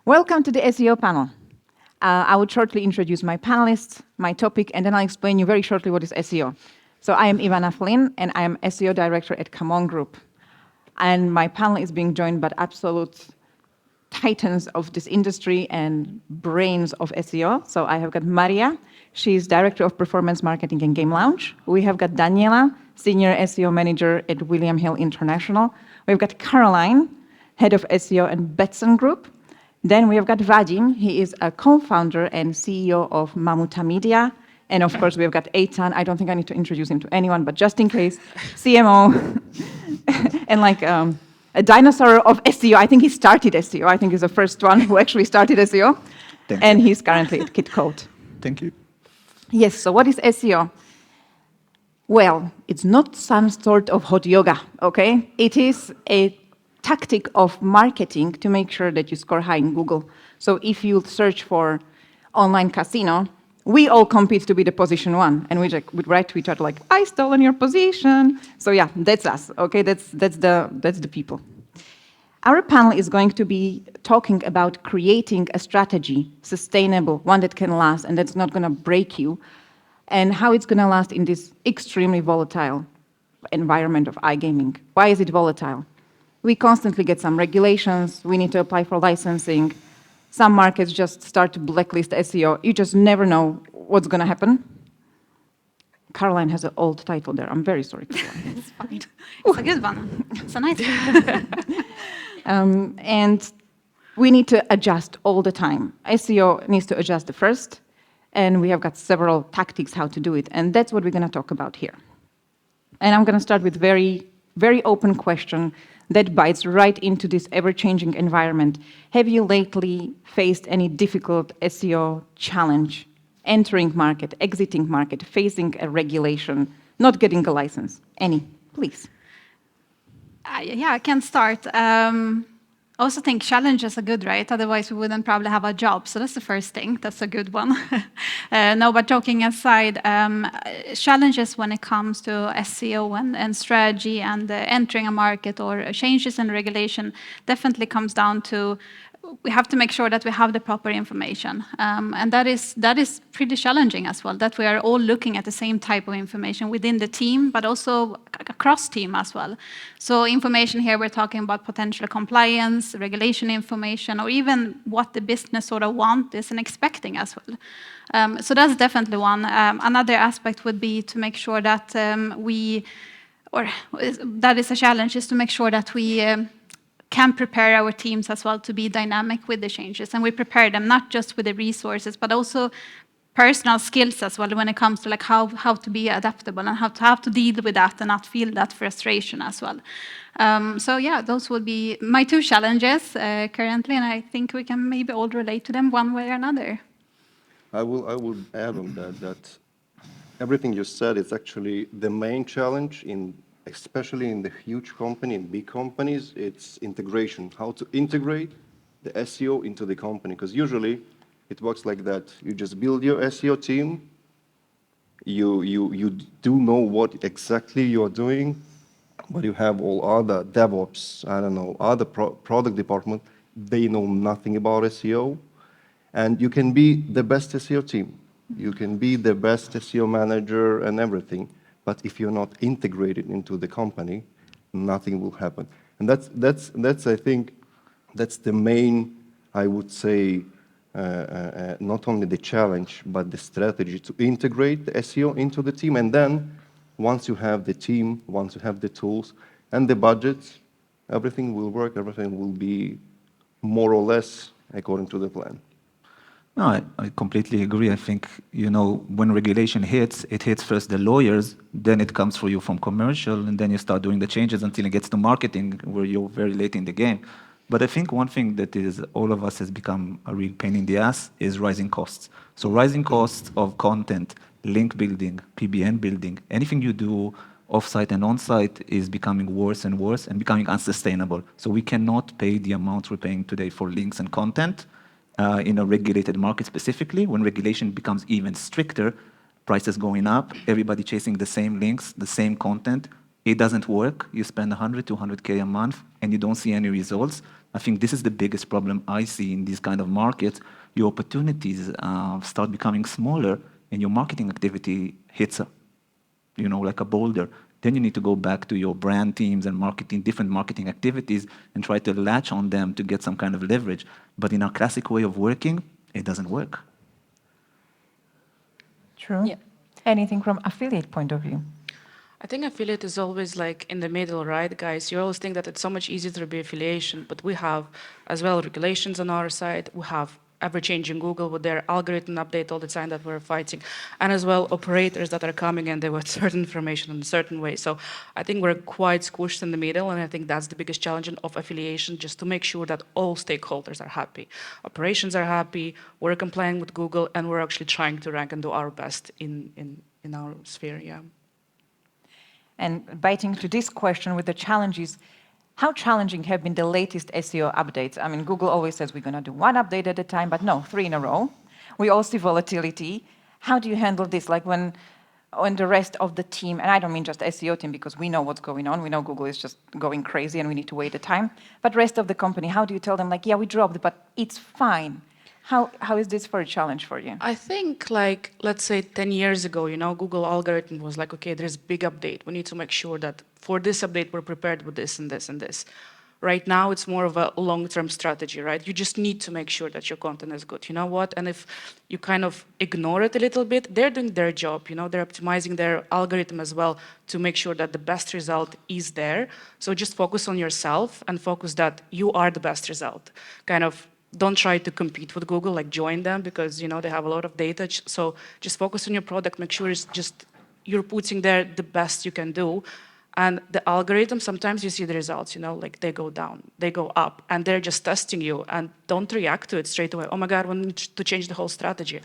Welcome to the SEO panel. I will shortly introduce my panelists, my topic, and then I'll explain you very shortly what is SEO. So I am Ivana Flynn, and I am SEO Director at ComeOn Group. And my panel is being joined by absolute titans of this industry and brains of SEO. So I have got Maria. She's Director of Performance Marketing and Game Launch. We have got Daniela, Senior SEO Manager at William Hill International. We've got Caroline, Head of SEO at Betsson Group. Then we have got Vadim. He is a co-founder and CEO of Mamuta Media. And of course, we have got Eitan. I don't think I need to introduce him to anyone, but just in case, CMO. And like a dinosaur of SEO. I think he started SEO. I think he's the first one who actually started SEO. And he's currently at Kitcode. Thank you. Yes, so what is SEO? Well, it's not some sort of hot yoga, okay? It is a tactic of marketing to make sure that you score high in Google. So if you search for online casino, we all compete to be the position one, and we'd write to each other like, "I stolen your position." So yeah, that's us. Okay, that's the people. Our panel is going to be talking about creating a strategy, sustainable, one that can last and that's not going to break you, and how it's going to last in this extremely volatile environment of iGaming. Why is it volatile? We constantly get some regulations, we need to apply for licensing. Some markets just start to blacklist SEO. You just never know what's going to happen. Caroline has an old title there. I'm very sorry, Caroline. It's fine. It's a good one. It's a nice one. And we need to adjust all the time. SEO needs to adjust the first, and we have got several tactics how to do it, and that's what we're going to talk about here. And I'm going to start with very, very open question that bites right into this ever-changing environment. Have you lately faced any difficult SEO challenge? Entering market, exiting market, facing a regulation, not getting a license? Any, please. Yeah, I can start. I also think challenges are good, right? Otherwise, we wouldn't probably have a job. So that's the first thing. That's a good one. No, but joking aside, challenges when it comes to SEO and strategy and entering a market or changes in regulation definitely comes down to we have to make sure that we have the proper information. And that is pretty challenging as well, that we are all looking at the same type of information within the team, but also across team as well. So information here, we're talking about potential compliance, regulation information, or even what the business sort of want is and expecting as well. So that's definitely one. Another aspect would be to make sure that that is a challenge, is to make sure that we can prepare our teams as well to be dynamic with the changes. And we prepare them not just with the resources, but also personal skills as well when it comes to like how to be adaptable and how to deal with that and not feel that frustration as well. So yeah, those would be my two challenges currently, and I think we can maybe all relate to them one way or another. I will add on that everything you said is actually the main challenge especially in the huge company, in big companies, it's integration. How to integrate the SEO into the company, because usually it works like that. You just build your SEO team, you do know what exactly you are doing, but you have all other DevOps, I don't know, other product department, they know nothing about SEO, and you can be the best SEO team. You can be the best SEO manager and everything. But if you're not integrated into the company, nothing will happen. And that's I think, that's the main, I would say, not only the challenge, but the strategy to integrate the SEO into the team. And then, once you have the team, once you have the tools and the budgets, everything will work, everything will be more or less according to the plan. No, I completely agree. I think, when regulation hits, it hits first the lawyers, then it comes for you from commercial, and then you start doing the changes until it gets to marketing, where you're very late in the game. But I think one thing that is all of us has become a real pain in the ass is rising costs. So rising costs of content, link building, PBN building, anything you do off-site and on-site is becoming worse and worse and becoming unsustainable. So we cannot pay the amount we're paying today for links and content in a regulated market specifically. When regulation becomes even stricter, prices going up, everybody chasing the same links, the same content, it doesn't work. You spend 100, 200K a month and you don't see any results. I think this is the biggest problem I see in these kind of markets. Your opportunities start becoming smaller and your marketing activity hits like a boulder. Then you need to go back to your brand teams and different marketing activities and try to latch on them to get some kind of leverage. But in our classic way of working, it doesn't work. True. Yeah. Anything from affiliate point of view? I think affiliate is always like in the middle, right, guys? You always think that it's so much easier to be affiliation, but we have as well regulations on our side. We have ever-changing Google with their algorithm update all the time that we're fighting, and as well operators that are coming and they want certain information in a certain way. So I think we're quite squished in the middle, and I think that's the biggest challenge of affiliation, just to make sure that all stakeholders are happy. Operations are happy, we're complying with Google, and we're actually trying to rank and do our best in our sphere, yeah. And biting to this question with the challenges, how challenging have been the latest SEO updates? I mean, Google always says we're going to do one update at a time, but no, 3 in a row. We all see volatility. How do you handle this? Like when the rest of the team, and I don't mean just SEO team because we know what's going on. We know Google is just going crazy and we need to wait a time. But rest of the company, how do you tell them like, yeah, we dropped, but it's fine? How is this for a challenge for you? I think like, let's say 10 years ago, Google algorithm was like, okay, there's big update. We need to make sure that for this update, we're prepared with this and this and this. Right now, it's more of a long-term strategy, right? You just need to make sure that your content is good. You know what? And if you kind of ignore it a little bit, they're doing their job. They're optimizing their algorithm as well to make sure that the best result is there. So just focus on yourself and focus that you are the best result. Kind of don't try to compete with Google, like join them because, they have a lot of data. So just focus on your product, make sure it's just you're putting there the best you can do. And the algorithm, sometimes you see the results, like they go down, they go up, and they're just testing you. And don't react to it straight away. Oh my God, we need to change the whole strategy.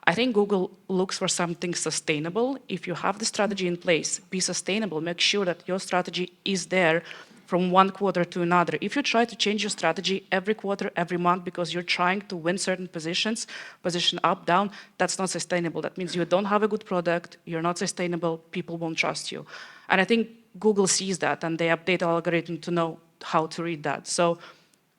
I think Google looks for something sustainable. If you have the strategy in place, be sustainable. Make sure that your strategy is there from one quarter to another. If you try to change your strategy every quarter, every month, because you're trying to win certain positions, position up, down, that's not sustainable. That means you don't have a good product, you're not sustainable, people won't trust you. And I think Google sees that and they update the algorithm to know how to read that. So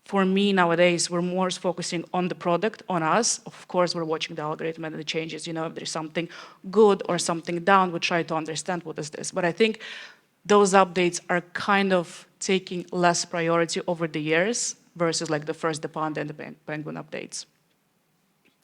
for me nowadays, we're more focusing on the product, on us. Of course, we're watching the algorithm and the changes. If there's something good or something down, we try to understand what is this. But I think those updates are kind of taking less priority over the years versus like the first Depend and the Penguin updates.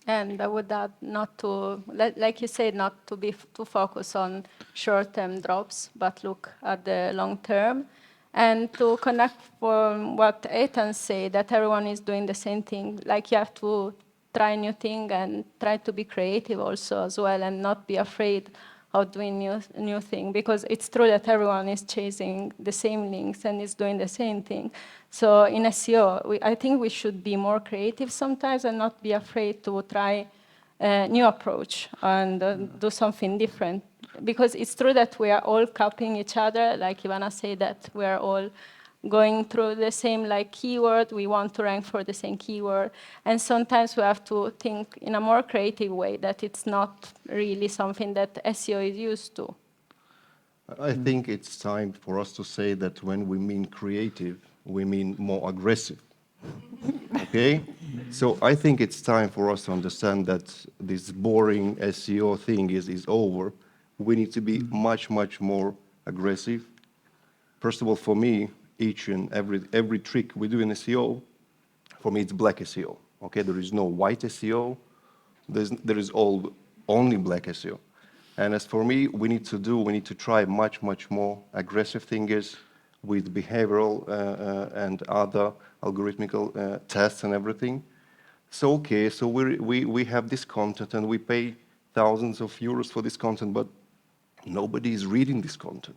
And I would add not to, like you said, not to be too focused on short-term drops, but look at the long term. And to connect from what Eitan said, that everyone is doing the same thing, like you have to try new thing and try to be creative also as well and not be afraid of doing new thing, because it's true that everyone is chasing the same links and is doing the same thing. So in SEO, I think we should be more creative sometimes and not be afraid to try a new approach and do something different. Because it's true that we are all copying each other, like Ivana said, that we are all going through the same keyword, we want to rank for the same keyword. And sometimes we have to think in a more creative way that it's not really something that SEO is used to. I think it's time for us to say that when we mean creative, we mean more aggressive. Okay? So I think it's time for us to understand that this boring SEO thing is over. We need to be much, much more aggressive. First of all, for me, each and every trick we do in SEO, for me, it's black SEO. Okay, there is no white SEO. There is only black SEO. And as for me, we need to try much, much more aggressive things with behavioral and other algorithmical tests and everything. So okay, so we have this content and we pay thousands of euros for this content, but nobody is reading this content.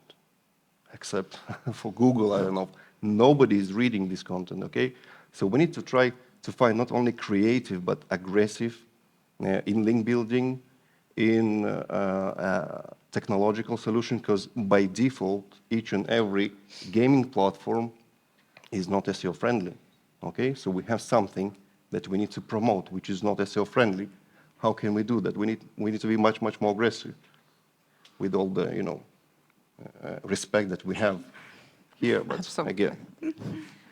Except for Google, I don't know. Nobody is reading this content, okay? So we need to try to find not only creative, but aggressive in link building, in technological solution, because by default, each and every gaming platform is not SEO friendly, okay? So we have something that we need to promote, which is not SEO friendly. How can we do that? We need to be much, much more aggressive with all the, respect that we have here. But Absolutely. again,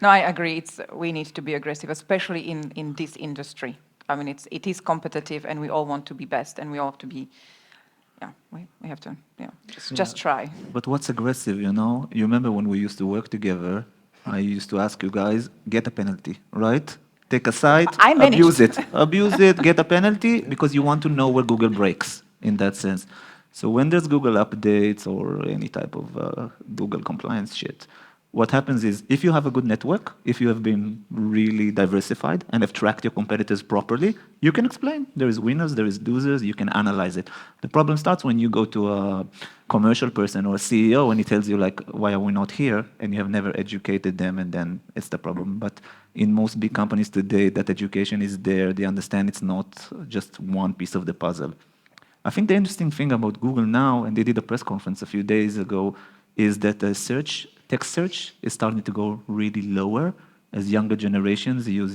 No, I agree. We need to be aggressive, especially in this industry. I mean, it is competitive, and we all want to be best, and we all have to be. Yeah, we have to. Yeah, just try. But what's aggressive, you know? You remember when we used to work together, I used to ask you guys, get a penalty, right? Take a side, I managed. abuse it. Abuse it, get a penalty, because you want to know where Google breaks in that sense. So when there's Google updates or any type of Google compliance shit, what happens is, if you have a good network, if you have been really diversified and have tracked your competitors properly, you can explain. There is winners, there is losers, you can analyze it. The problem starts when you go to a commercial person or a CEO and he tells you, like, why are we not here? And you have never educated them, and then it's the problem. But in most big companies today, that education is there. They understand it's not just one piece of the puzzle. I think the interesting thing about Google now, and they did a press conference a few days ago, is that the text search is starting to go really lower as younger generations use,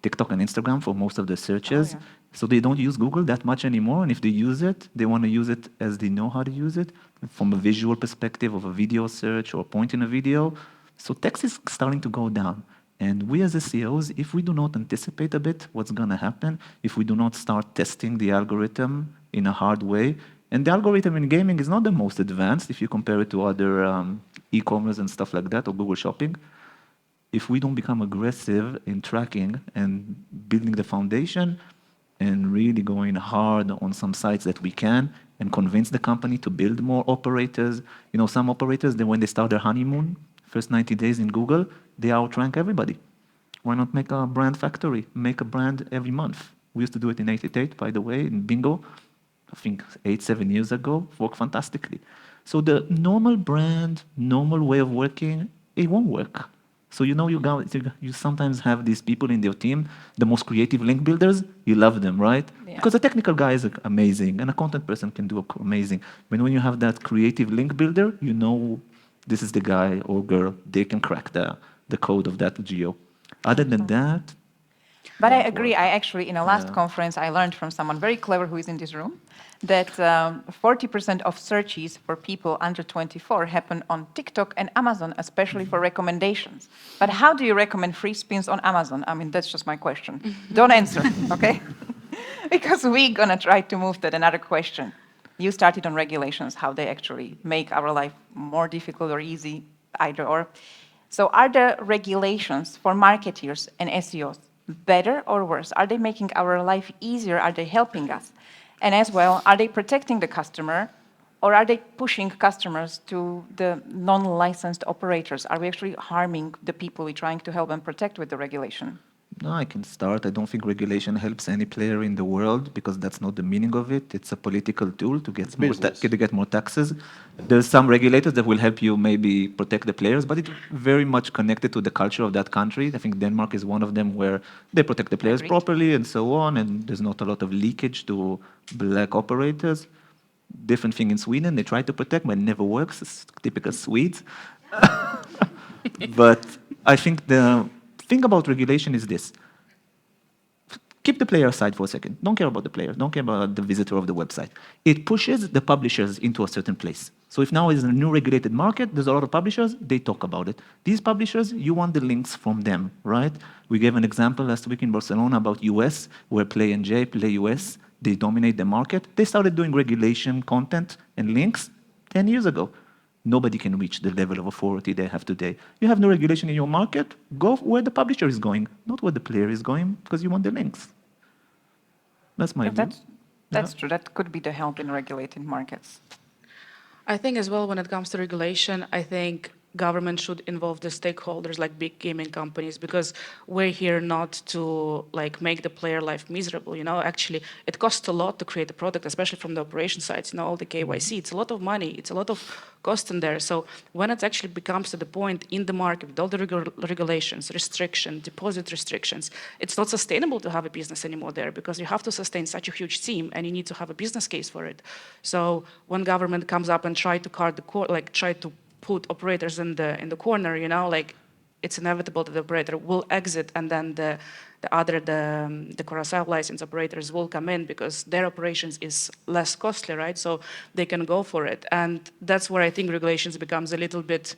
TikTok and Instagram for most of their searches. Oh, yeah. So they don't use Google that much anymore, and if they use it, they want to use it as they know how to use it, from a visual perspective of a video search or a point in a video. So text is starting to go down. And we as SEOs, if we do not anticipate a bit what's going to happen, if we do not start testing the algorithm in a hard way, and the algorithm in gaming is not the most advanced if you compare it to other e-commerce and stuff like that, or Google Shopping. If we don't become aggressive in tracking and building the foundation and really going hard on some sites that we can, and convince the company to build more operators. Some operators, when they start their honeymoon, first 90 days in Google, they outrank everybody. Why not make a brand factory? Make a brand every month. We used to do it in 88, by the way, in Bingo. I think 7 years ago, worked fantastically. So the normal brand, normal way of working, it won't work. So you sometimes have these people in your team, the most creative link builders, you love them, right? Yeah. Because a technical guy is amazing, and a content person can do amazing. But when you have that creative link builder, this is the guy or girl, they can crack the code of that geo. Other than that, But I won't agree. work. I actually, in a last conference, I learned from someone very clever who is in this room that 40% of searches for people under 24 happen on TikTok and Amazon, especially for recommendations. But how do you recommend free spins on Amazon? I mean, that's just my question. Don't answer, okay? Because we're going to try to move to another question. You started on regulations, how they actually make our life more difficult or easy, either or. So are the regulations for marketers and SEOs better or worse? Are they making our life easier? Are they helping us? And as well, are they protecting the customer, or are they pushing customers to the non-licensed operators? Are we actually harming the people we're trying to help and protect with the regulation? No, I can start. I don't think regulation helps any player in the world, because that's not the meaning of it. It's a political tool to get more taxes. There's some regulators that will help you maybe protect the players, but it's very much connected to the culture of that country. I think Denmark is one of them, where they protect the players Agreed. properly and so on, and there's not a lot of leakage to black operators. Different thing in Sweden. They try to protect, but it never works. It's typical Swedes. But I think the thing about regulation is this. Keep the player aside for a second. Don't care about the player. Don't care about the visitor of the website. It pushes the publishers into a certain place. So if now is a new regulated market, there's a lot of publishers, they talk about it. These publishers, you want the links from them, right? We gave an example last week in Barcelona about US, where Play NJ, Play US, they dominate the market. They started doing regulation content and links 10 years ago. Nobody can reach the level of authority they have today. You have no regulation in your market, go where the publisher is going, not where the player is going, because you want the links. That's my view. That's true. That could be the help in regulated markets. I think as well, when it comes to regulation, I think government should involve the stakeholders like big gaming companies, because we're here not to make the player life miserable. Actually, it costs a lot to create a product, especially from the operation side. All the KYC, it's a lot of money, it's a lot of cost in there. So when it actually becomes to the point in the market with all the regulations, restriction, deposit restrictions, it's not sustainable to have a business anymore there, because you have to sustain such a huge team and you need to have a business case for it. So when government comes up and try to try to put operators in the corner, it's inevitable that the operator will exit, and then the Curaçao license operators will come in because their operations is less costly, right? So they can go for it. And that's where I think regulations becomes a little bit,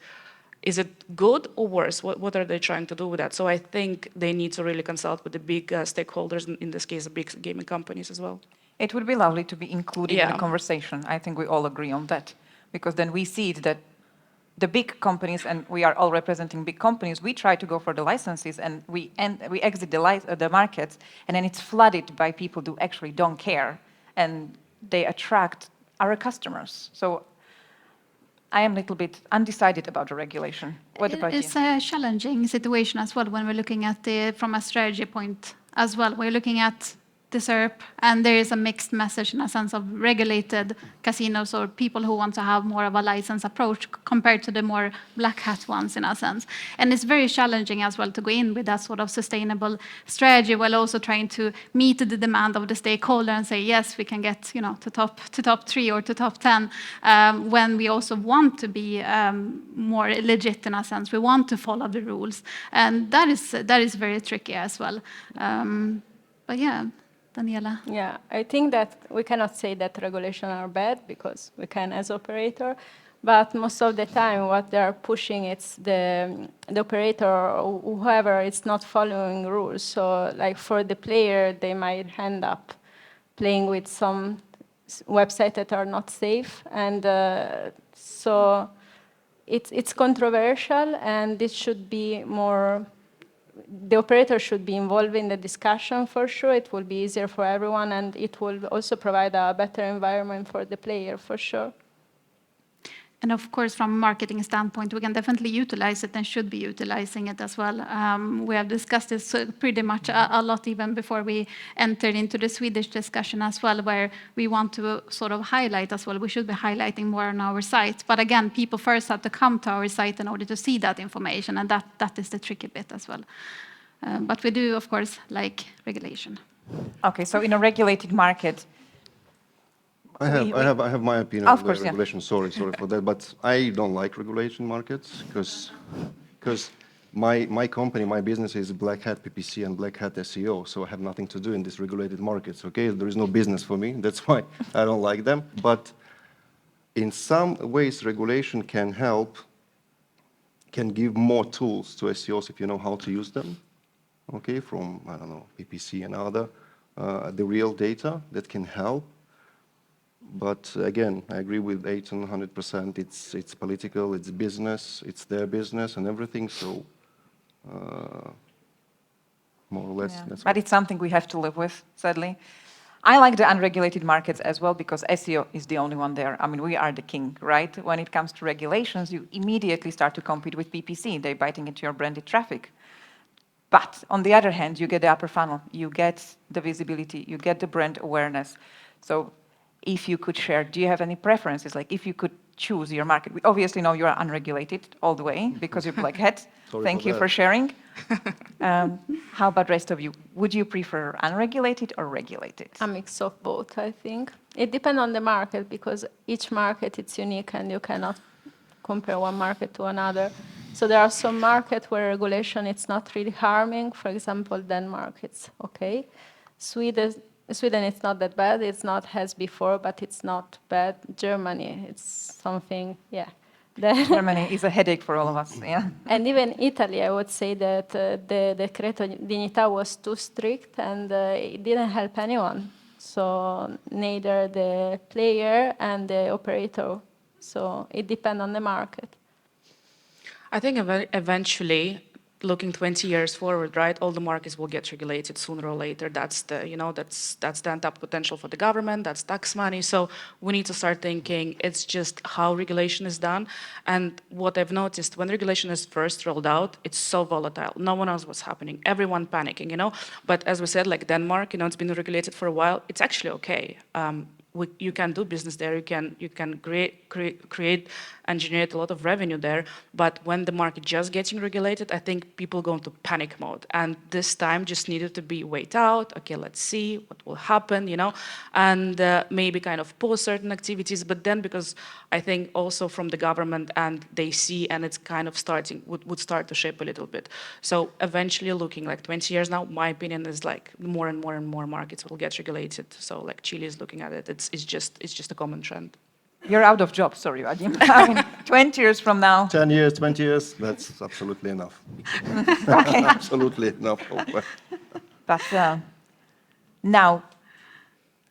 is it good or worse? What are they trying to do with that? So I think they need to really consult with the big stakeholders, in this case, the big gaming companies as well. It would be lovely to be included in Yeah. the conversation. I think we all agree on that, because then we see it that the big companies, and we are all representing big companies, we try to go for the licenses and we exit the markets, and then it's flooded by people who actually don't care, and they attract our customers. So I am a little bit undecided about the regulation. What about you? It's a challenging situation as well when we're looking at it from a strategy point as well. We're looking at the SERP, and there is a mixed message in a sense of regulated casinos or people who want to have more of a license approach compared to the more black hat ones in a sense. And it's very challenging as well to go in with that sort of sustainable strategy while also trying to meet the demand of the stakeholder and say, yes, we can get to top 3 or to top 10 when we also want to be more legit in a sense. We want to follow the rules. And that is very tricky as well. But yeah. Daniela? Yeah, I think that we cannot say that regulations are bad because we can as operator, but most of the time what they are pushing it's the operator or whoever is not following rules. So like for the player, they might end up playing with some websites that are not safe, and so it's controversial, and it should be more. The operator should be involved in the discussion for sure. It will be easier for everyone, and it will also provide a better environment for the player for sure. And of course, from a marketing standpoint, we can definitely utilize it and should be utilizing it as well. We have discussed this pretty much a lot even before we entered into the Swedish discussion as well, where we want to sort of highlight as well. We should be highlighting more on our site. But again, people first have to come to our site in order to see that information, and that is the tricky bit as well. But we do, of course, like regulation. Okay, so in a regulated market, I have my opinion Of on course, the yeah. regulation. Sorry for that, but I don't like regulation markets because my company, my business is black hat PPC and black hat SEO, so I have nothing to do in these regulated markets. Okay, there is no business for me. That's why I don't like them. But in some ways, regulation can help, can give more tools to SEOs if you know how to use them. Okay, from I don't know PPC and other the real data that can help. But again, I agree with Eitan 100%. It's political, it's business, it's their business and everything. So more or less. yeah. That's But it's something we have to live with, sadly. I like the unregulated markets as well because SEO is the only one there. I mean, we are the king, right? When it comes to regulations, you immediately start to compete with PPC. They're biting into your branded traffic. But on the other hand, you get the upper funnel, you get the visibility, you get the brand awareness. So if you could share, do you have any preferences? Like if you could choose your market, we obviously know you are unregulated all the way because you're black hat. Thank you for sharing. How about rest of you? Would you prefer unregulated or regulated? A mix of both, I think. It depends on the market because each market it's unique and you cannot compare one market to another. So there are some markets where regulation it's not really harming. For example, Denmark, it's okay. Sweden, it's not that bad. It's not as before, but it's not bad. Germany, it's something, yeah. Germany is a headache for all of us, yeah. And even Italy, I would say that the Decreto Dignità was too strict and it didn't help anyone. So neither the player and the operator. So it depends on the market. I think eventually, looking 20 years forward, right, all the markets will get regulated sooner or later. That's the untapped potential for the government, that's tax money. So we need to start thinking it's just how regulation is done. And what I've noticed, when regulation is first rolled out, it's so volatile. No one knows what's happening. Everyone panicking, But as we said, like Denmark, it's been regulated for a while. It's actually okay. you can do business there, you can create and generate a lot of revenue there. But when the market just getting regulated, I think people go into panic mode. And this time just needed to be wait out. Okay, let's see what will happen, and maybe kind of pause certain activities. But then because I think also from the government and they see, and it's kind of would start to shape a little bit. So eventually looking like 20 years now, my opinion is like more and more and more markets will get regulated. So like Chile is looking at it. It's just a common trend. You're out of job, sorry, Vadim. I mean, 20 years from now. 10 years, 20 years, that's absolutely enough. Okay. Absolutely enough. But now,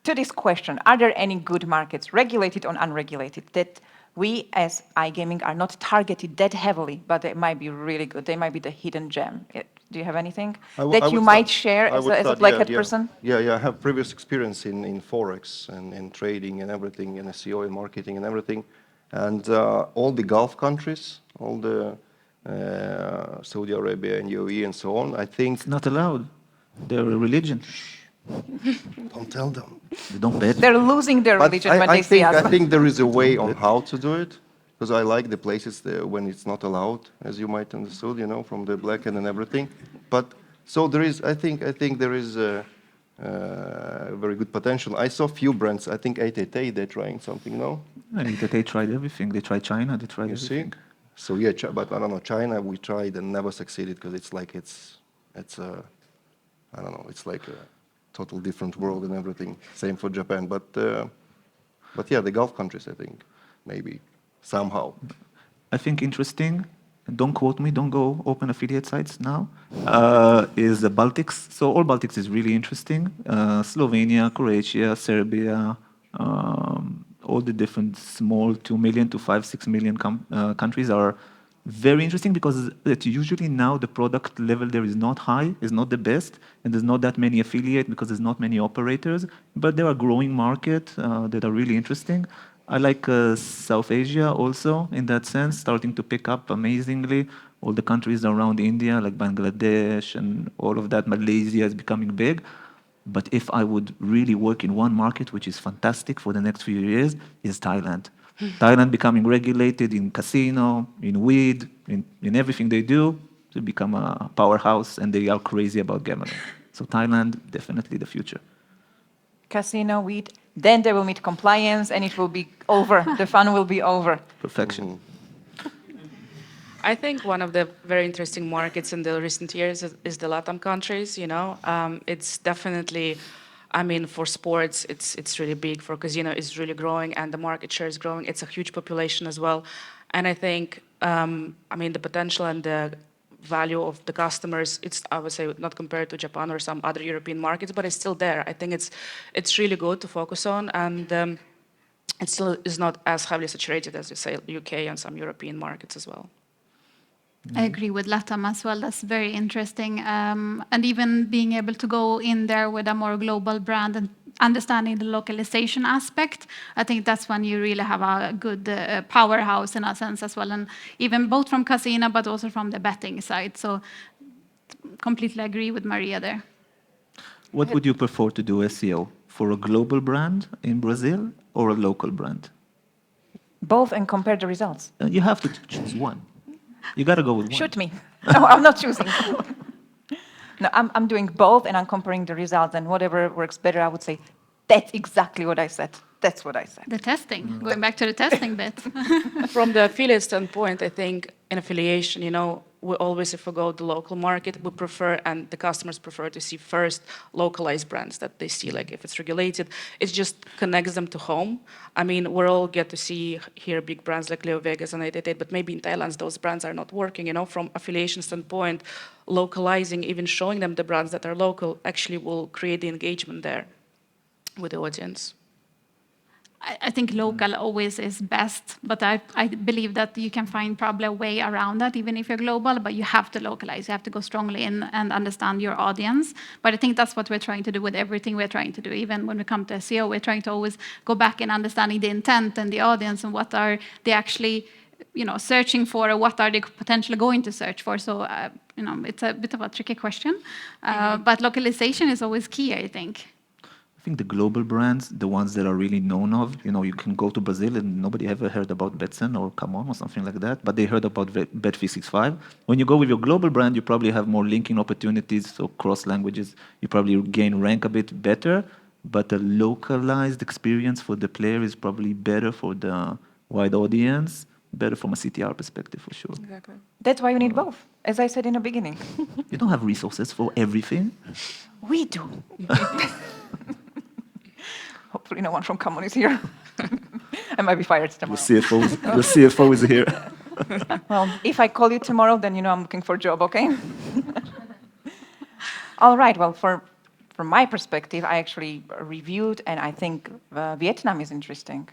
to this question, are there any good markets, regulated or unregulated, that we as iGaming are not targeted that heavily, but they might be really good? They might be the hidden gem. Do you have anything that you might share as a black-hat person? Yeah, I have previous experience in Forex and in trading and everything, in SEO and marketing and everything. And all the Gulf countries, all the Saudi Arabia and UAE and so on, I think... It's not allowed. They're a religion. Don't tell them. They don't bet. They're losing their religion when they see us. I think there is a way on how to do it, because I like the places there when it's not allowed, as you might understood, from the black and everything. But so there is, I think there is a very good potential. I saw few brands. I think 888, they're trying something, no? I think that they tried everything. They tried China. They tried You see? everything. So yeah, but I don't know. China, we tried and never succeeded because it's like it's I don't know. It's like a total different world and everything. Same for Japan, but yeah, the Gulf countries, I think, maybe somehow. I think interesting, don't quote me, don't go open affiliate sites now, is the Baltics. So all Baltics is really interesting. Slovenia, Croatia, Serbia, all the different small 2 million to 5-6 million countries are very interesting because usually now the product level there is not high, is not the best, and there's not that many affiliate because there's not many operators, but there are growing market that are really interesting. I like South Asia also in that sense, starting to pick up amazingly. All the countries around India, like Bangladesh and all of that, Malaysia is becoming big. But if I would really work in one market, which is fantastic for the next few years, is Thailand. Thailand becoming regulated in casino, in weed, in everything they do to become a powerhouse, and they are crazy about gambling. So Thailand, definitely the future. Casino, weed, then they will meet compliance and it will be over. The fun will be over. Perfection. I think one of the very interesting markets in the recent years is the LATAM countries, It's definitely, I mean, for sports, it's really big. For casino, it's really growing, and the market share is growing. It's a huge population as well. And I think, the potential and the value of the customers, it's, I would say, not compared to Japan or some other European markets, but it's still there. I think it's really good to focus on, and it still is not as heavily saturated as, you say, UK and some European markets as well. I agree with LATAM as well. That's very interesting. And even being able to go in there with a more global brand and understanding the localization aspect, I think that's when you really have a good powerhouse in a sense as well. And even both from casino, but also from the betting side. So completely agree with Maria there. What would you prefer to do SEO? For a global brand in Brazil or a local brand? Both and compare the results. You have to choose one. You got to go with one. Shoot me. No, I'm not choosing. No, I'm doing both and I'm comparing the results, and whatever works better, I would say, that's exactly what I said. That's what I said. The testing, going back to the testing bit. From the affiliate standpoint, I think in affiliation, we always, if we go to the local market, we prefer, and the customers prefer to see first localized brands that they see, like if it's regulated, it just connects them to home. I mean, we all get to see here big brands like Leo Vegas and 888, but maybe in Thailand, those brands are not working, From affiliation standpoint, localizing, even showing them the brands that are local actually will create the engagement there with the audience. I think local always is best, but I believe that you can find probably a way around that, even if you're global, but you have to localize. You have to go strongly in and understand your audience. But I think that's what we're trying to do with everything we're trying to do. Even when we come to SEO, we're trying to always go back in understanding the intent and the audience and what are they actually searching for, or what are they potentially going to search for. So, it's a bit of a tricky question. But localization is always key, I think. I think the global brands, the ones that are really known of, you can go to Brazil and nobody ever heard about Betsson or ComeOn or something like that, but they heard about Bet365. When you go with your global brand, you probably have more linking opportunities, so cross languages, you probably gain rank a bit better, but a localized experience for the player is probably better for the wide audience, better from a CTR perspective for sure. Exactly. That's why you need both, as I said in the beginning. You don't have resources for everything. We do. Hopefully no one from ComeOn is here. I might be fired The tomorrow. CFO is here. Well, if I call you tomorrow, then you know I'm looking for a job, okay? All right, well, from my perspective, I actually reviewed, and I think Vietnam is interesting.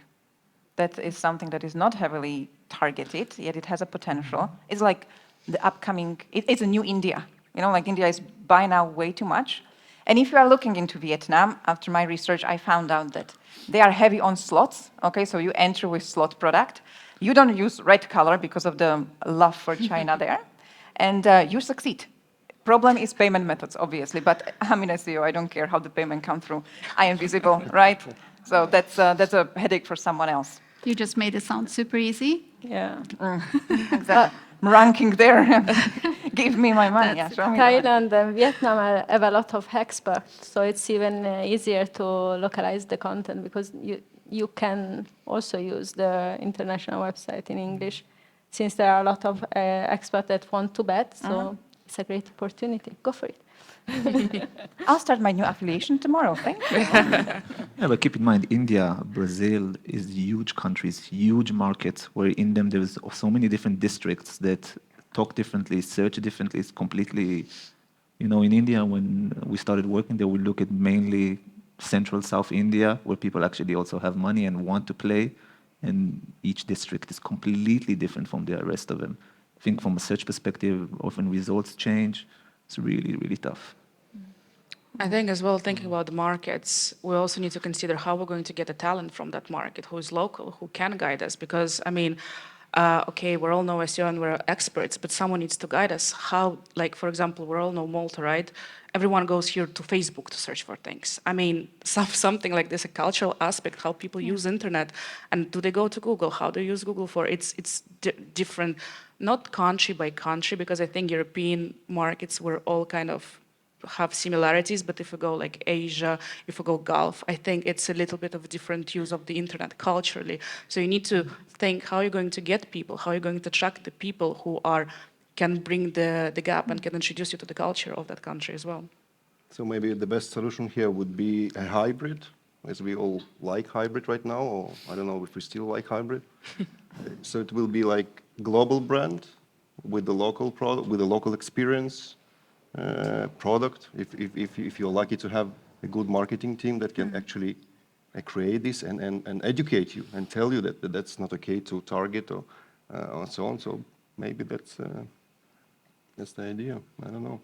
That is something that is not heavily targeted, yet it has a potential. It's like the upcoming, it's a new India. Like India is by now way too much. And if you are looking into Vietnam, after my research, I found out that they are heavy on slots. Okay, so you enter with slot product. You don't use red color because of the love for China there. And you succeed. Problem is payment methods, obviously, but I'm in SEO. I don't care how the payment comes through. I am visible, right? So that's a headache for someone else. You just made it sound super easy. Yeah. Exactly. Ranking there. Give me my money. Yeah, show me the money. Thailand and Vietnam have a lot of experts, so it's even easier to localize the content because you can also use the international website in English, since there are a lot of experts that want to bet. So it's a great opportunity. Go for it. I'll start my new affiliation tomorrow. Thank you. Yeah, but keep in mind, India, Brazil is huge countries, huge markets, where in them there's so many different districts that talk differently, search differently. It's completely, in India, when we started working there, we look at mainly central South India, where people actually also have money and want to play, and each district is completely different from the rest of them. I think from a search perspective, often results change. It's really, really tough. I think as well, thinking about the markets, we also need to consider how we're going to get a talent from that market, who is local, who can guide us. Because, okay, we all know SEO and we're experts, but someone needs to guide us. How, like, for example, we all know Malta, right? Everyone goes here to Facebook to search for things. Something like this, a cultural aspect, how people use internet. And do they go to Google? How do you use Google for? It's different, not country by country, because I think European markets were all kind of have similarities, but if we go like Asia, if we go Gulf, I think it's a little bit of a different use of the internet culturally. So you need to think how you're going to get people, how you're going to attract the people who can bring the gap and can introduce you to the culture of that country as well. So maybe the best solution here would be a hybrid, as we all like hybrid right now, or I don't know if we still like hybrid. So it will be like global brand with the local product, with the local experience, product. If you're lucky to have a good marketing team that can actually create this and educate you and tell you that that's not okay to target or so on. So maybe that's the idea. I don't know.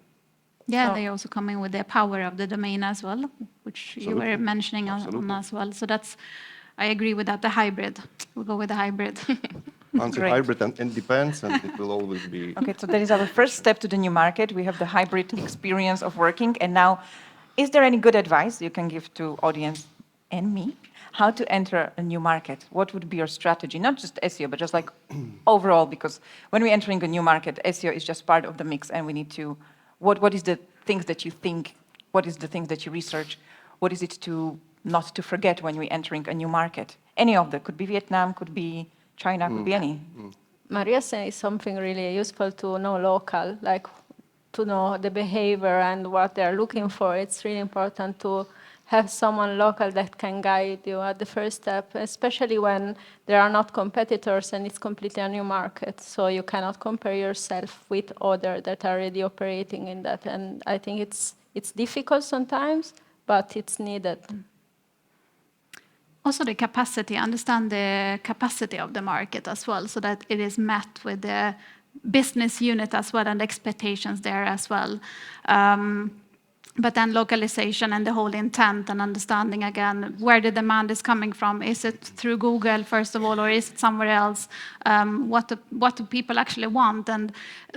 Yeah, they also come in with the power of the domain as well, which you were mentioning on as well. So I agree with that. The hybrid, we'll go with the hybrid. Answer hybrid and depends, and it will always be. Okay, so that is our first step to the new market. We have the hybrid experience of working. And now, is there any good advice you can give to audience and me how to enter a new market? What would be your strategy? Not just SEO, but just like overall, because when we're entering a new market, SEO is just part of the mix, and we need to, what is the things that you think, what is the things that you research, what is it not to forget when we're entering a new market? Any of them, could be Vietnam, could be China, could be any. Maria says something really useful to know local, like to know the behavior and what they're looking for. It's really important to have someone local that can guide you at the first step, especially when there are not competitors and it's completely a new market. So you cannot compare yourself with others that are already operating in that. And I think it's difficult sometimes, but it's needed. Also the capacity, understand the capacity of the market as well, so that it is met with the business unit as well and expectations there as well. But then localization and the whole intent and understanding again where the demand is coming from. Is it through Google first of all, or is it somewhere else? What do people actually want? And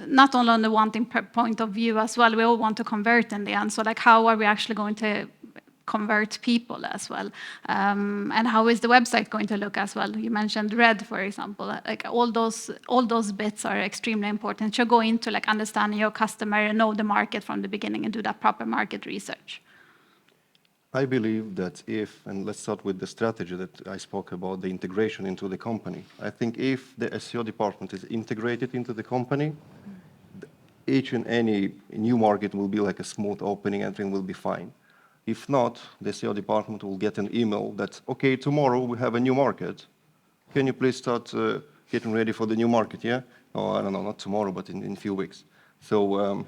not only on the wanting point of view as well, we all want to convert in the end. So like how are we actually going to convert people as well? And how is the website going to look as well? You mentioned red, for example. Like all those bits are extremely important. So go into like understanding your customer, know the market from the beginning, and do that proper market research. I believe that and let's start with the strategy that I spoke about, the integration into the company. I think if the SEO department is integrated into the company, each and any new market will be like a smooth opening, everything will be fine. If not, the SEO department will get an email that, okay, tomorrow we have a new market. Can you please start getting ready for the new market, yeah? Oh, I don't know, not tomorrow, but in a few weeks. So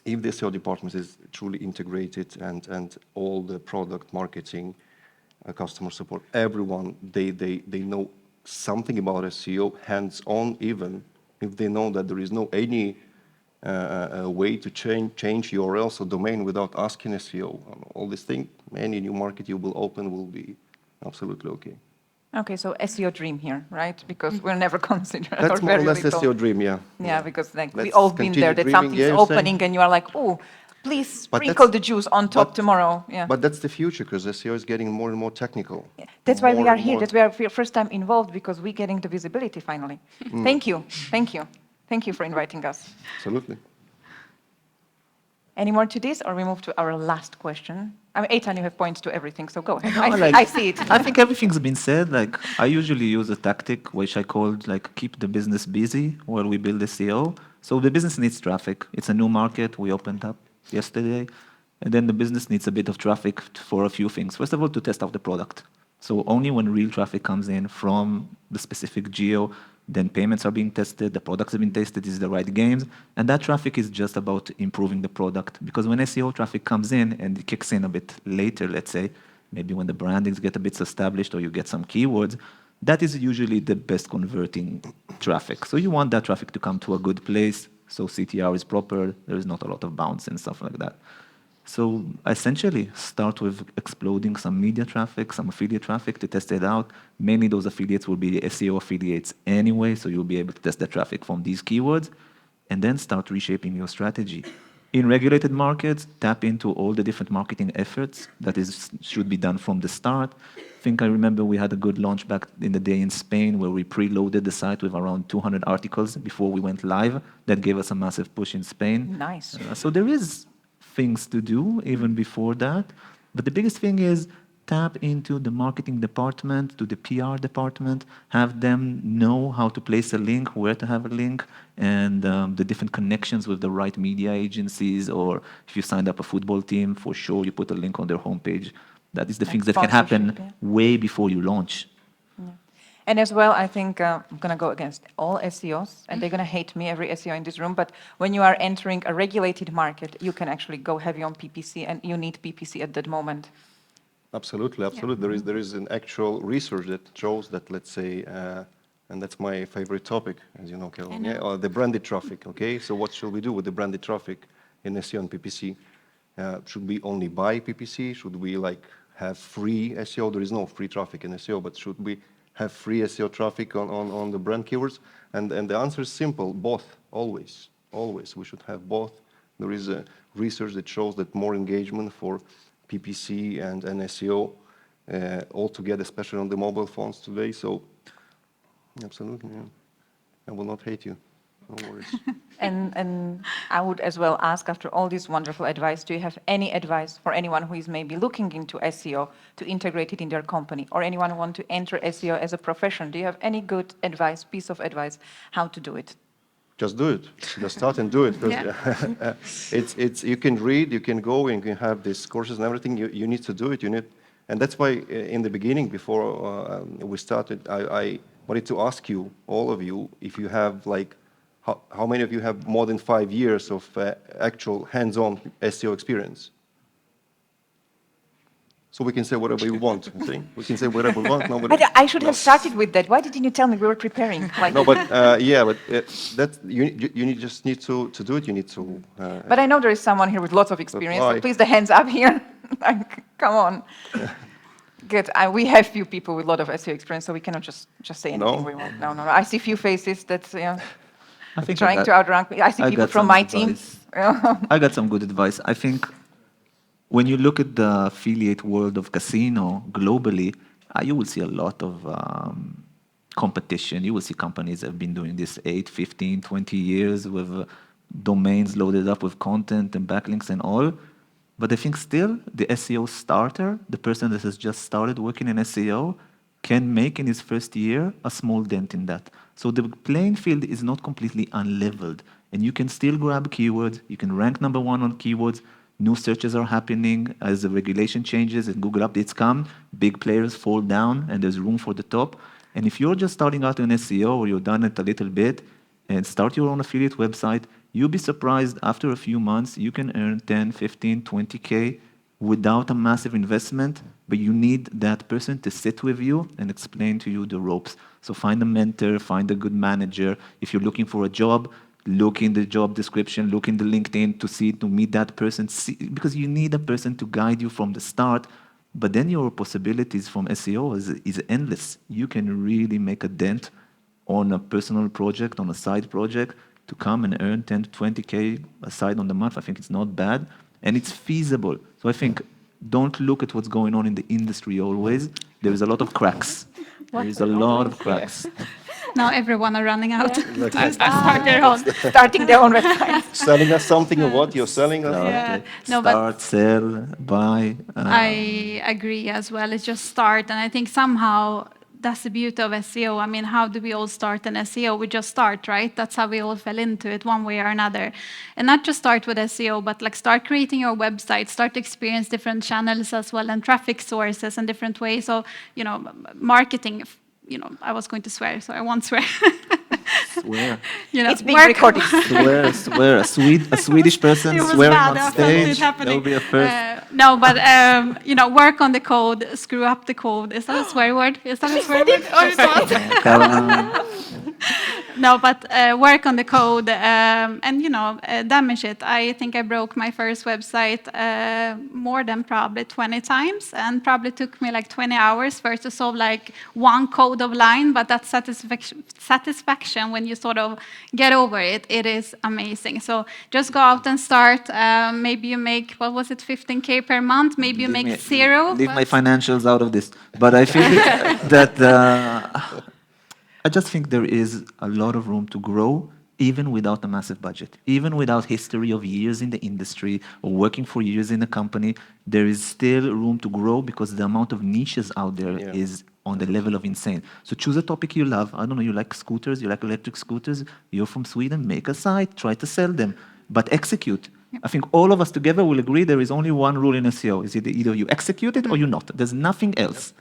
if the SEO department is truly integrated and all the product marketing, customer support, everyone, they know something about SEO, hands-on even, if they know that there is no any way to change URLs or domain without asking SEO. All these things, any new market you will open will be absolutely okay. Okay, so SEO dream here, right? Because we're never considered. That's or more or very less little. SEO dream, yeah. Yeah, because like we Let's all been there, continue that dreaming, something's yeah, you're saying? opening and you are like, oh, please But sprinkle that's- the juice on top but- tomorrow. Yeah. But that's the future, because SEO is getting more and more technical. That's why we More are and here. more. That's why we are first time involved, because we're getting the visibility finally. Thank you. Thank you. Thank you for inviting us. Absolutely. Any more to this, or we move to our last question? I mean, Eitan, you have points to everything, so go ahead. I see it. I think everything's been said. Like, I usually use a tactic which I called like keep the business busy while we build SEO. So the business needs traffic. It's a new market we opened up yesterday, and then the business needs a bit of traffic for a few things. First of all, to test out the product. So only when real traffic comes in from the specific geo, then payments are being tested, the products have been tested, is the right games, and that traffic is just about improving the product. Because when SEO traffic comes in and it kicks in a bit later, let's say, maybe when the brandings get a bit established or you get some keywords, that is usually the best converting traffic. So you want that traffic to come to a good place, so CTR is proper, there is not a lot of bounce and stuff like that. So essentially, start with exploding some media traffic, some affiliate traffic to test it out. Mainly those affiliates will be SEO affiliates anyway, so you'll be able to test the traffic from these keywords, and then start reshaping your strategy. In regulated markets, tap into all the different marketing efforts that should be done from the start. I think I remember we had a good launch back in the day in Spain where we preloaded the site with around 200 articles before we went live. That gave us a massive push in Spain. Nice. So there is things to do even before that. But the biggest thing is tap into the marketing department, to the PR department, have them know how to place a link, where to have a link, and the different connections with the right media agencies, or if you signed up a football team, for sure you put a link on their homepage. That is the Like things that can happen sponsorship, way before you launch. And as well, I think I'm going to go against all SEOs, and they're going to hate me, every SEO in this room, but when you are entering a regulated market, you can actually go heavy on PPC, and you need PPC at that moment. Absolutely, absolutely. There is an actual research that shows that, let's say, and that's my favorite topic, as you know, Caroline, yeah, the branded traffic, okay? So what should we do with the branded traffic in SEO and PPC? Should we only buy PPC? Should we like have free SEO? There is no free traffic in SEO, but should we have free SEO traffic on the brand keywords? And the answer is simple, both, always, always. We should have both. There is a research that shows that more engagement for PPC and SEO altogether, especially on the mobile phones today. So absolutely, yeah. I will not hate you, no worries. And I would as well ask, after all this wonderful advice, do you have any advice for anyone who is maybe looking into SEO to integrate it in their company, or anyone who wants to enter SEO as a profession? Do you have any good advice, piece of advice, how to do it? Just do it. Just start and do it. It's you can read, you can go, and you can have these courses and everything. You need to do it. And that's why in the beginning, before we started, I wanted to ask you, all of you, if you have like, how many of you have more than 5 years of actual hands-on SEO experience? So we can say whatever we want. See? We can say whatever we want. Nobody. I should have started with that. Why didn't you tell me we were preparing? Like, No, but yeah, but that you just need to do it. You need to. but I know there is someone here with lots of experience. So why? please, the hands up here. Like, come on. Good. We have few people with a lot of SEO experience, so we cannot just say anything No? we want. No. I see few faces that's I think trying to outrank me. I see I people got from some my team. advice. I got some good advice. I think when you look at the affiliate world of casino globally, you will see a lot of competition. You will see companies that have been doing this 8, 15, 20 years with domains loaded up with content and backlinks and all. But I think still the SEO starter, the person that has just started working in SEO, can make in his first year a small dent in that. So the playing field is not completely unleveled. And you can still grab keywords, you can rank number 1 on keywords, new searches are happening as the regulation changes and Google updates come, big players fall down and there's room for the top. And if you're just starting out in SEO or you've done it a little bit and start your own affiliate website, you'll be surprised after a few months you can earn 10, 15, 20K without a massive investment, but you need that person to sit with you and explain to you the ropes. So find a mentor, find a good manager. If you're looking for a job, look in the job description, look in the LinkedIn to meet that person, because you need a person to guide you from the start. But then your possibilities from SEO is endless. You can really make a dent on a personal project, on a side project, to come and earn 10 to 20K aside on the month. I think it's not bad, and it's feasible. So I think don't look at what's going on in the industry always. There is a lot of cracks. There is a lot of cracks. Now everyone are running out to Exactly. start their own. Starting their own website. Selling us something or what? You're selling us? Yeah. No, but Start, sell, buy. I agree as well. It's just start, and I think somehow that's the beauty of SEO. I mean, how do we all start in SEO? We just start, right? That's how we all fell into it one way or another. And not just start with SEO, but like start creating your website, start to experience different channels as well and traffic sources and different ways of, marketing. I was going to swear, so I won't swear. Swear. It's being recorded. Swear. A Swedish person It was swearing bad on after it stage. happening. That will be a first. No, but work on the code, screw up the code. Is that a swear word? Is that a swear word? Or is that? Come on. No, but work on the code and damage it. I think I broke my first website more than probably 20 times, and probably took me like 20 hours first to solve like one code of line. But that satisfaction when you sort of get over it, it is amazing. So just go out and start. Maybe you make 15K per month. Maybe you make zero. Leave my financials out of this. But I feel that. I just think there is a lot of room to grow, even without a massive budget. Even without history of years in the industry or working for years in a company, there is still room to grow because the amount of niches out there is on the level of insane. So choose a topic you love. I don't know, you like scooters, you like electric scooters, you're from Sweden, make a site, try to sell them, but execute. I think all of us together will agree there is only one rule in SEO. Is either you execute it or you not. There's nothing else.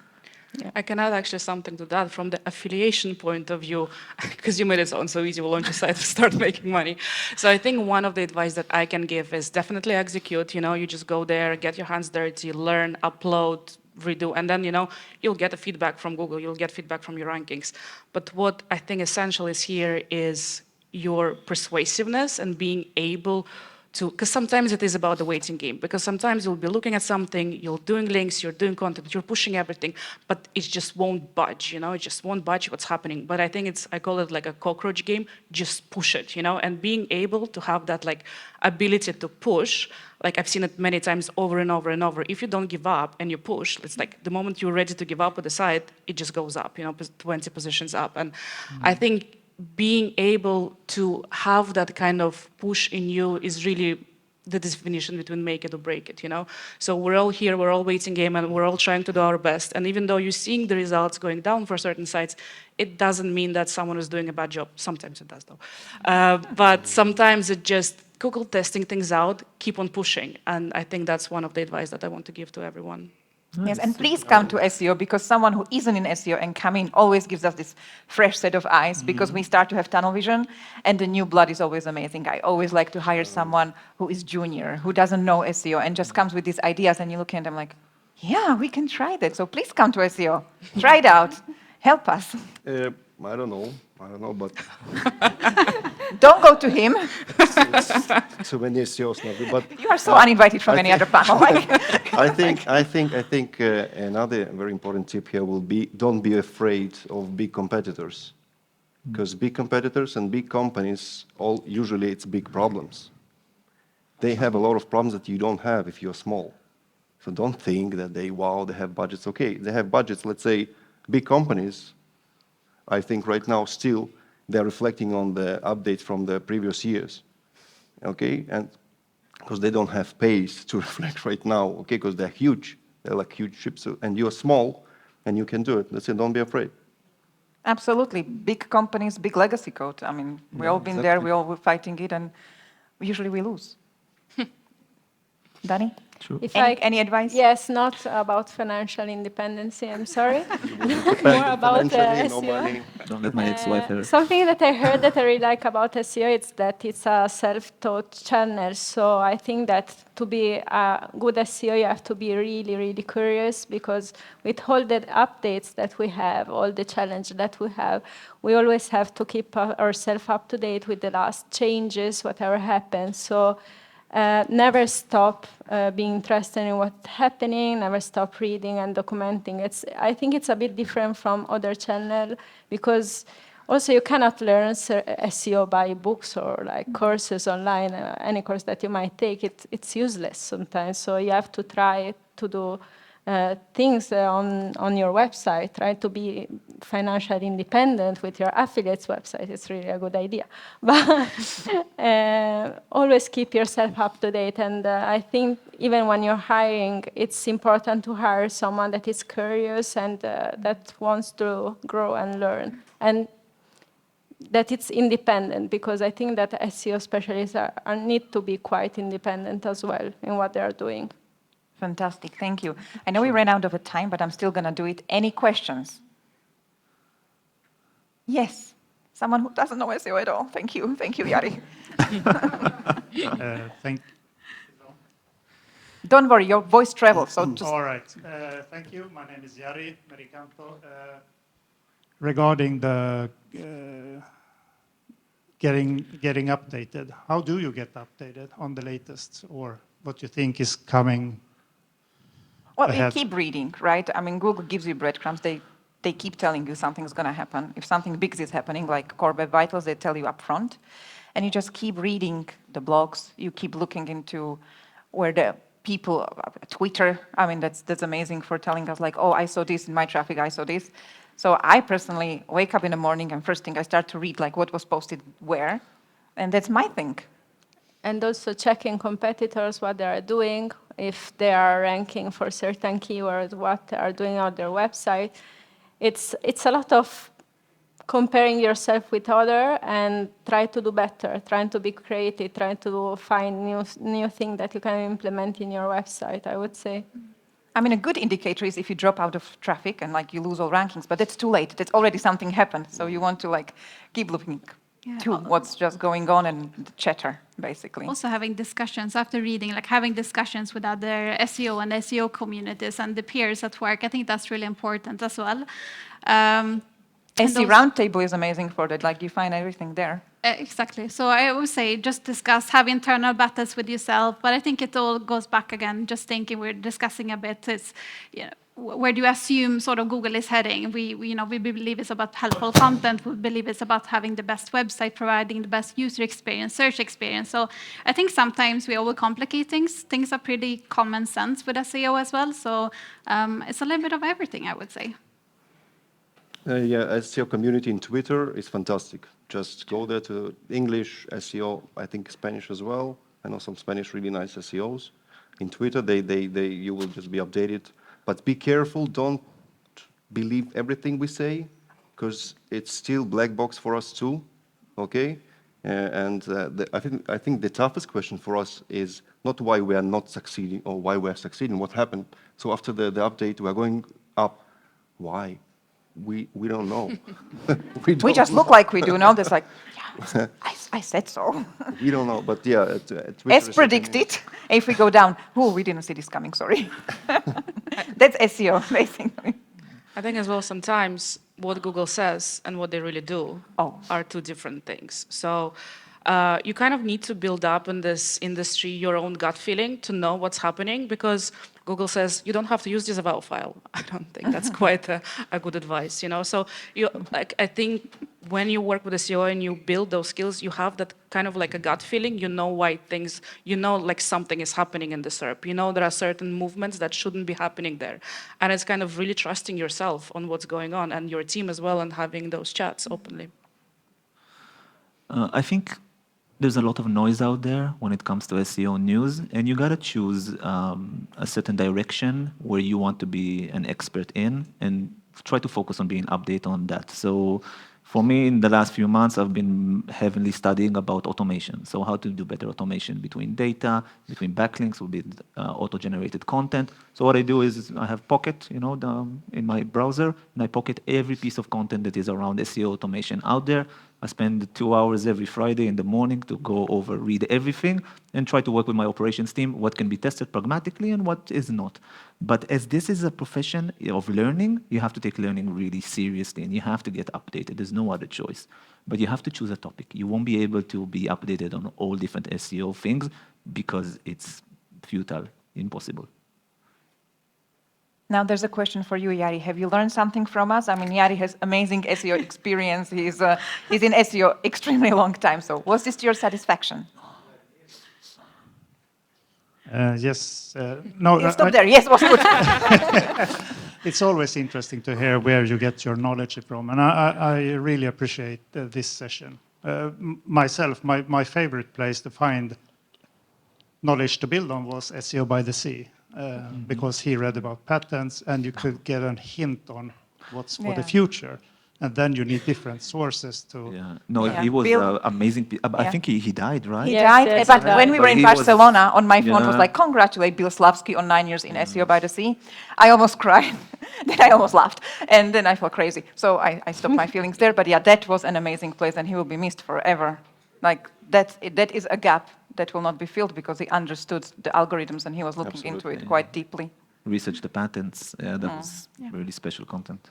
Yeah, I can add actually something to that from the affiliation point of view, because you made it sound so easy, we'll launch a site to start making money. So I think one of the advice that I can give is definitely execute. You just go there, get your hands dirty, learn, upload, redo, and then, you'll get the feedback from Google, you'll get feedback from your rankings. But what I think essential is here is your persuasiveness and being able because sometimes it is about the waiting game, because sometimes you'll be looking at something, you're doing links, you're doing content, you're pushing everything, but it just won't budge, it just won't budge what's happening. But I think I call it like a cockroach game, just push it, and being able to have that like ability to push, like I've seen it many times over and over and over. If you don't give up and you push, it's like the moment you're ready to give up with the site, it just goes up, 20 positions up. And I think being able to have that kind of push in you is really the definition between make it or break it, So we're all here, we're all waiting game, and we're all trying to do our best. And even though you're seeing the results going down for certain sites, it doesn't mean that someone is doing a bad job. Sometimes it does, though. But sometimes it just Google testing things out, keep on pushing. And I think that's one of the advice that I want to give to everyone. Yes, and please come to SEO, because someone who isn't in SEO and coming always gives us this fresh set of eyes, because we start to have tunnel vision, and the new blood is always amazing. I always like to hire someone who is junior, who doesn't know SEO, and just comes with these ideas, and you look at them like, yeah, we can try that. So please come to SEO. Try it out. Help us. I don't know, but Don't go to him. too many SEOs now. But You are so uninvited from any other panel. I think another very important tip here will be don't be afraid of big competitors, because big competitors and big companies usually it's big problems. They have a lot of problems that you don't have if you're small. So don't think that they have budgets. Okay, they have budgets. Let's say big companies, I think right now still they're reflecting on the updates from the previous years. Okay, and because they don't have pace to reflect right now, okay, because they're huge. They're like huge ships, and you're small, and you can do it. Let's say, don't be afraid. Absolutely. Big companies, big legacy code. I mean, we've all been there, we all were fighting it, and usually we lose. Danny? True. If Any advice? Yes, not about financial independence, I'm sorry. More about Financially, no SEO. money. Don't let my ex-wife hear. Something that I heard that I really like about SEO is that it's a self-taught channel. So I think that to be a good SEO, you have to be really, really curious, because with all the updates that we have, all the challenge that we have, we always have to keep ourselves up to date with the last changes, whatever happens. So never stop being interested in what's happening, never stop reading and documenting. I think it's a bit different from other channels, because also you cannot learn SEO by books or like courses online. Any course that you might take, it's useless sometimes. So you have to try to do things on your website, try to be financially independent with your affiliates website. It's really a good idea. But always keep yourself up to date. And I think even when you're hiring, it's important to hire someone that is curious and that wants to grow and learn. And that it's independent, because I think that SEO specialists need to be quite independent as well in what they're doing. Fantastic, thank you. I know we ran out of time, but I'm still going to do it. Any questions? Yes, someone who doesn't know SEO at all. Thank you, Jari. Thank. Don't worry, your voice travels. So just All right. Thank you. My name is Jari Merikanto. Regarding the getting updated, how do you get updated on the latest, or what you think is coming? well, ahead? you keep reading, right? I mean, Google gives you breadcrumbs. They keep telling you something's going to happen. If something big is happening, like Core Web Vitals, they tell you up front. And you just keep reading the blogs. You keep looking into where the people, Twitter, I mean, that's amazing for telling us like, oh, I saw this in my traffic, I saw this. So I personally wake up in the morning and first thing I start to read like what was posted where. And that's my thing. And also checking competitors, what they are doing, if they are ranking for certain keywords, what they are doing on their website. It's a lot of comparing yourself with others and try to do better, trying to be creative, trying to find new things that you can implement in your website, I would say. I mean, a good indicator is if you drop out of traffic and like you lose all rankings, but that's too late. That's already something happened. So you want to like keep looking to what's just going on and the chatter, basically. Also having discussions after reading, like having discussions with other SEO and SEO communities and the peers at work. I think that's really important as well. SEO Roundtable is amazing for that. Like you find everything there. Exactly. So I always say just discuss, have internal battles with yourself. But I think it all goes back again, just thinking we're discussing a bit. It's, you know, where do you assume sort of Google is heading? We believe it's about helpful content. We believe it's about having the best website, providing the best user experience, search experience. So I think sometimes we overcomplicate things. Things are pretty common sense with SEO as well. So it's a little bit of everything, I would say. SEO community in Twitter is fantastic. Just go there to English, SEO, I think Spanish as well. I know some Spanish really nice SEOs. In Twitter, you will just be updated. But be careful, don't believe everything we say, because it's still black box for us too, okay? I think the toughest question for us is not why we are not succeeding or why we are succeeding, what happened. So after the update, we are going up. Why? We don't know. We just look like we do now. There's like, yeah, I said so. We don't know, but yeah. Twitter As predicted, if we go down, we didn't see this coming, sorry. That's SEO, basically. I think as well sometimes what Google says and what they really do are two different things. So you kind of need to build up in this industry your own gut feeling to know what's happening, because Google says you don't have to use this avail file. I don't think that's quite a good advice, you know. So I think when you work with SEO and you build those skills, you have that kind of like a gut feeling. You know why things, you know, like something is happening in the SERP. You know there are certain movements that shouldn't be happening there. And it's kind of really trusting yourself on what's going on and your team as well and having those chats openly. I think there's a lot of noise out there when it comes to SEO news, and you gotta choose a certain direction where you want to be an expert in, and try to focus on being updated on that. So for me, in the last few months, I've been heavily studying about automation. So how to do better automation between data, between backlinks, with auto-generated content. So what I do is I have Pocket, you know, in my browser, and I pocket every piece of content that is around SEO automation out there. I spend 2 hours every Friday in the morning to go over, read everything, and try to work with my operations team, what can be tested pragmatically and what is not. But as this is a profession of learning, you have to take learning really seriously, and you have to get updated. There's no other choice. But you have to choose a topic. You won't be able to be updated on all different SEO things because it's futile, impossible. Now there's a question for you, Jari. Have you learned something from us? I mean, Jari has amazing SEO experience. He's in SEO extremely long time. So was this to your satisfaction? Yes. No. Stop there. Yes, was good. It's always interesting to hear where you get your knowledge from, and I really appreciate this session. Myself, my favorite place to find knowledge to build on was SEO by the Sea, because he read about patents, and you could get a hint on what's for the future. And then you need different sources to... Yeah. No, he was amazing. I think he died, right? He Yes, died, yes, but he died. when we were But in he was- Barcelona, on my phone was Yeah. like, congratulate Bill Slavsky on 9 years in SEO by the Sea. I almost cried. Then I almost laughed. And then I felt crazy. So I stopped my feelings there. But yeah, that was an amazing place, and he will be missed forever. Like, that is a gap that will not be filled because he understood the algorithms and he was looking into it quite deeply. Research the patents. Yeah, that was really special content.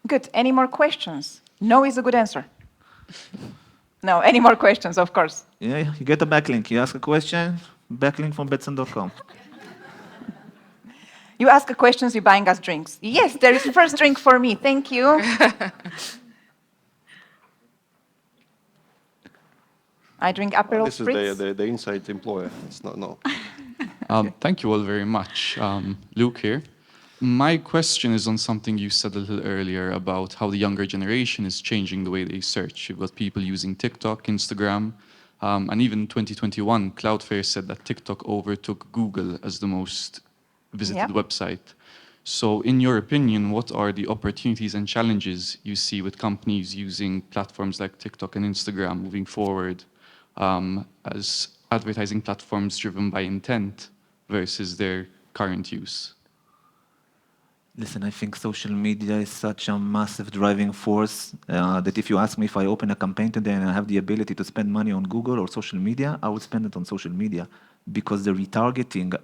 Good. Any more questions? No is a good answer. No, any more questions, of course. Yeah, you get a backlink. You ask a question, backlink from Betsson.com. You ask questions, you're buying us drinks. Yes, there is a first drink for me. Thank you. I drink Aperol This is Spritz. the inside employer. It's not, no. Thank you all very much. Luke here. My question is on something you said a little earlier about how the younger generation is changing the way they search. You've got people using TikTok, Instagram, and even in 2021, Cloudflare said that TikTok overtook Google as the most visited website. So in your opinion, what are the opportunities and challenges you see with companies using platforms like TikTok and Instagram moving forward as advertising platforms driven by intent versus their current use? Listen, I think social media is such a massive driving force that if you ask me if I open a campaign today and I have the ability to spend money on Google or social media, I would spend it on social media because the retargeting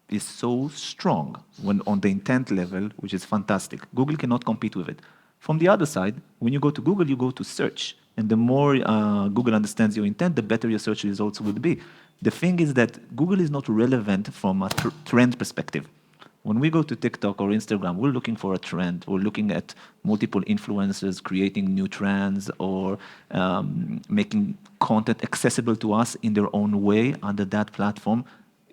is so strong when on the intent level, which is fantastic. Google cannot compete with it. From the other side, when you go to Google, you go to search. And the more Google understands your intent, the better your search results would be. The thing is that Google is not relevant from a trend perspective. When we go to TikTok or Instagram, we're looking for a trend. We're looking at multiple influencers creating new trends or making content accessible to us in their own way under that platform.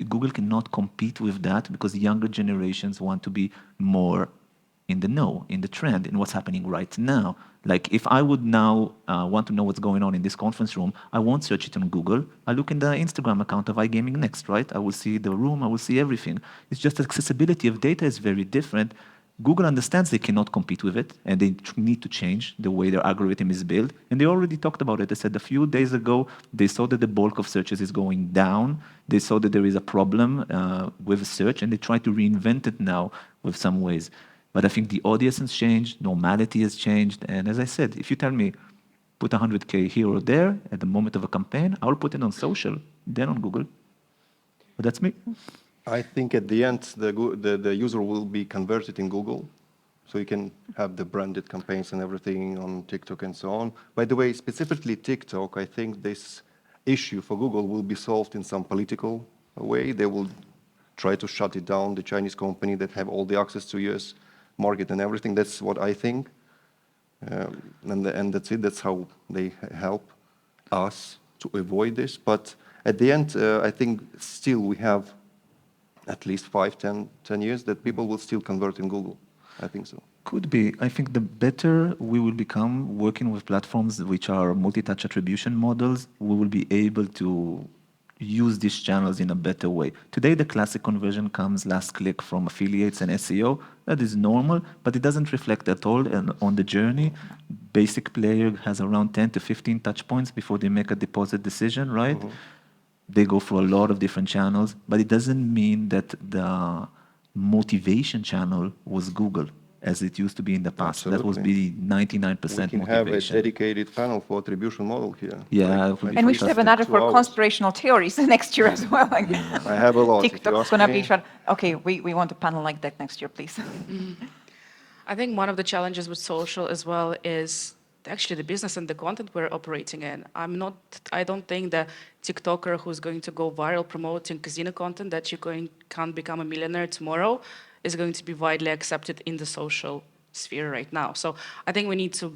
Google cannot compete with that because younger generations want to be more in the know, in the trend, in what's happening right now. Like if I would now want to know what's going on in this conference room, I won't search it on Google. I look in the Instagram account of iGaming Next, right? I will see the room, I will see everything. It's just accessibility of data is very different. Google understands they cannot compete with it, and they need to change the way their algorithm is built. And they already talked about it. They said a few days ago, they saw that the bulk of searches is going down. They saw that there is a problem with search, and they try to reinvent it now with some ways. But I think the audience has changed, normality has changed, and as I said, if you tell me, put 100K here or there at the moment of a campaign, I'll put it on social, then on Google. But that's me. I think at the end, the user will be converted in Google, so you can have the branded campaigns and everything on TikTok and so on. By the way, specifically TikTok, I think this issue for Google will be solved in some political way. They will try to shut it down, the Chinese company that have all the access to US market and everything. That's what I think. And that's it. That's how they help us to avoid this. But at the end, I think still we have at least 5, 10 years that people will still convert in Google. I think so. Could be. I think the better we will become working with platforms which are multi-touch attribution models, we will be able to use these channels in a better way. Today, the classic conversion comes last click from affiliates and SEO. That is normal, but it doesn't reflect at all on the journey. Basic player has around 10 to 15 touch points before they make a deposit decision, right? They go through a lot of different channels, but it doesn't mean that the motivation channel was Google, as it used to be in the past. That was Absolutely. be 99% We can have a motivation. dedicated panel for attribution model here. Yeah, it would be And we should have fantastic. another for 2 hours. conspirational theories next year as well. Like, I have a lot. If you TikTok's ask gonna me. be shut. Okay, we want a panel like that next year, please. I think one of the challenges with social as well is actually the business and the content we're operating in. I don't think the TikToker who's going to go viral promoting casino content that can't become a millionaire tomorrow is going to be widely accepted in the social sphere right now. So I think we need to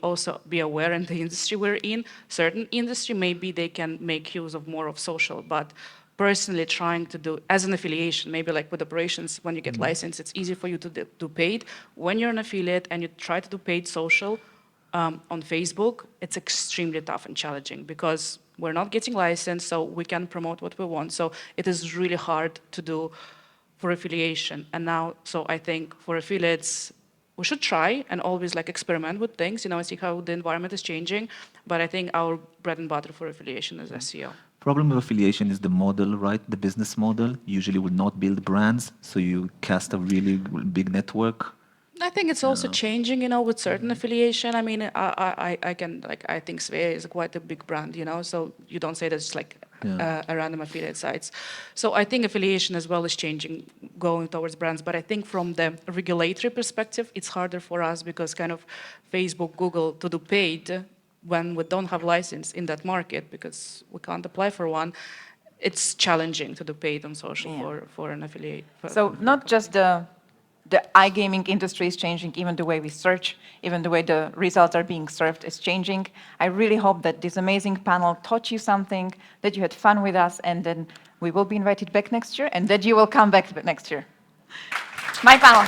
also be aware in the industry we're in. Certain industry, maybe they can make use of more of social, but personally trying to do, as an affiliation, maybe like with operations, when you get licensed, it's easy for you to do paid. When you're an affiliate and you try to do paid social on Facebook, it's extremely tough and challenging because we're not getting licensed, so we can promote what we want. So it is really hard to do for affiliation. And now, so I think for affiliates, we should try and always like experiment with things, and see how the environment is changing. But I think our bread and butter for affiliation is SEO. Problem with affiliation is the model, right? The business model usually will not build brands, so you cast a really big network. I think it's also changing, with certain affiliation. I mean, I think Svea is quite a big brand, so you don't say that it's like a random affiliate sites. So I think affiliation as well is changing, going towards brands. But I think from the regulatory perspective, it's harder for us because kind of Facebook, Google to do paid when we don't have license in that market because we can't apply for one. It's challenging to do paid on social for an affiliate. So not just the iGaming industry is changing, even the way we search, even the way the results are being served is changing. I really hope that this amazing panel taught you something, that you had fun with us, and then we will be invited back next year, and that you will come back next year. My panel.